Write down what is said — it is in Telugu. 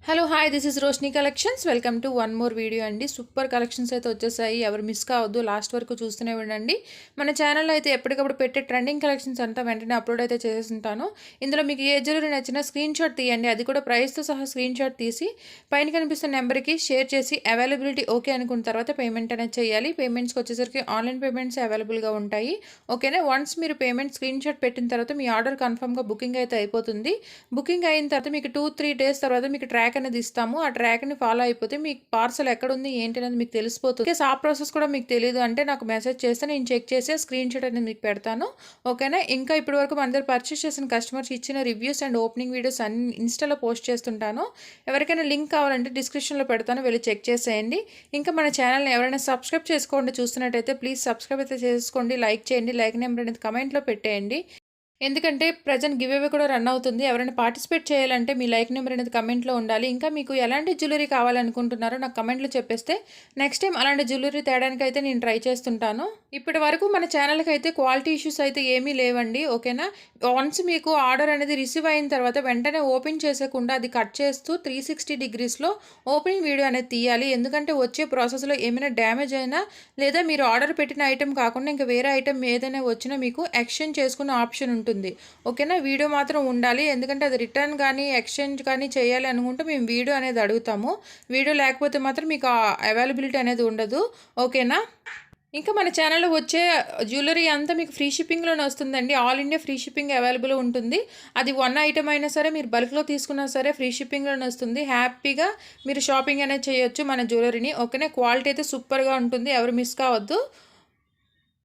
Hello hi this is Roshini collections welcome to one more video అండి. సూపర్ కలెక్షన్స్ అయితే వచ్చేసాయి. ఎవరు మిస్ కావద్దు, లాస్ట్ వరకు చూస్తూనే ఉండండి. మన ఛానల్లో అయితే ఎప్పటికప్పుడు పెట్టే ట్రెండింగ్ కలెక్షన్స్ అంతా వెంటనే అప్లోడ్ అయితే చేసేస్తుంటాను. ఇందులో మీకు ఏ జ్యువెలరీ నచ్చినా స్క్రీన్ షాట్ తీయండి, అది కూడా ప్రైస్తో సహా స్క్రీన్ షాట్ తీసి పైన కనిపిస్తున్న నెంబర్కి షేర్ చేసి అవైలబిలిటీ ఓకే అనుకున్న తర్వాత పేమెంట్ అనేది చేయాలి. పేమెంట్స్కి వచ్చేసరికి ఆన్లైన్ పేమెంట్స్ అవైలబుల్గా ఉంటాయి. ఓకేనా, వన్స్ మీరు పేమెంట్ స్క్రీన్ షాట్ పెట్టిన తర్వాత మీ ఆర్డర్ కన్ఫర్మ్గా బుకింగ్ అయితే అయిపోతుంది. బుకింగ్ అయిన తర్వాత మీకు 2-3 డేస్ తర్వాత మీకు ట్రాక్ అనేది ఇస్తాము. ఆ ట్రాక్ని ఫాలో అయిపోతే మీకు పార్సల్ ఎక్కడుంది ఏంటి అనేది మీకు తెలిసిపోతుంది. ఆ ప్రాసెస్ కూడా మీకు తెలియదు అంటే నాకు మెసేజ్ చేస్తే నేను చెక్ చేసి స్క్రీన్ షాట్ అనేది మీకు పెడతాను. ఓకేనా, ఇంకా ఇప్పటి వరకు మన దగ్గర పర్చేస్ చేసిన కస్టమర్స్ ఇచ్చిన రివ్యూస్ అండ్ ఓపెనింగ్ వీడియోస్ అన్ని ఇన్స్టాలో పోస్ట్ చేస్తుంటాను. ఎవరికైనా లింక్ కావాలంటే డిస్క్రిప్షన్లో పెడతాను, వెళ్ళి చెక్ చేసేయండి. ఇంకా మన ఛానల్ని ఎవరైనా సబ్స్క్రైబ్ చేసుకోండి చూస్తున్నట్టయితే ప్లీజ్ సబ్స్క్రైబ్ అయితే చేసుకోండి, లైక్ చేయండి, లైక్ నెంబర్ అనేది కమెంట్లో పెట్టేయండి. ఎందుకంటే ప్రజెంట్ గివ్ అవే కూడా రన్ అవుతుంది. ఎవరైనా పార్టిసిపేట్ చేయాలంటే మీ లైక్ నెంబర్ అనేది కమెంట్లో ఉండాలి. ఇంకా మీకు ఎలాంటి జ్యువెలరీ కావాలనుకుంటున్నారో నాకు కమెంట్లో చెప్పేస్తే నెక్స్ట్ టైం అలాంటి జ్యువెలరీ తేడానికి అయితే నేను ట్రై చేస్తుంటాను. ఇప్పటి వరకు మన ఛానల్కి అయితే క్వాలిటీ ఇష్యూస్ అయితే ఏమీ లేవండి. ఓకేనా, వన్స్ మీకు ఆర్డర్ అనేది రిసీవ్ అయిన తర్వాత వెంటనే ఓపెన్ చేసేకుండా అది కట్ చేస్తూ 360 డిగ్రీస్లో ఓపెనింగ్ వీడియో అనేది తీయాలి. ఎందుకంటే వచ్చే ప్రాసెస్లో ఏమైనా డ్యామేజ్ అయినా లేదా మీరు ఆర్డర్ పెట్టిన ఐటెం కాకుండా ఇంకా వేరే ఐటెం ఏదైనా వచ్చినా మీకు ఎక్స్చేంజ్ చేసుకునే ఆప్షన్ ఉంటుంది. ఓకేనా, వీడియో మాత్రం ఉండాలి. ఎందుకంటే అది రిటర్న్ కానీ ఎక్స్చేంజ్ కానీ చేయాలి అనుకుంటే మేము వీడియో అనేది అడుగుతాము. వీడియో లేకపోతే మాత్రం మీకు అవైలబిలిటీ అనేది ఉండదు. ఓకేనా, ఇంకా మన ఛానల్లో వచ్చే జ్యువెలరీ అంతా మీకు ఫ్రీ షిప్పింగ్లోనే వస్తుందండి. All India free shipping available ఉంటుంది. అది వన్ ఐటమ్ అయినా సరే మీరు బల్క్లో తీసుకున్నా సరే ఫ్రీ షిప్పింగ్లోనే వస్తుంది. హ్యాపీగా మీరు షాపింగ్ అనేది చేయొచ్చు మన జ్యువెలరీని. ఓకేనా, క్వాలిటీ అయితే సూపర్గా ఉంటుంది, ఎవరు మిస్ కావద్దు.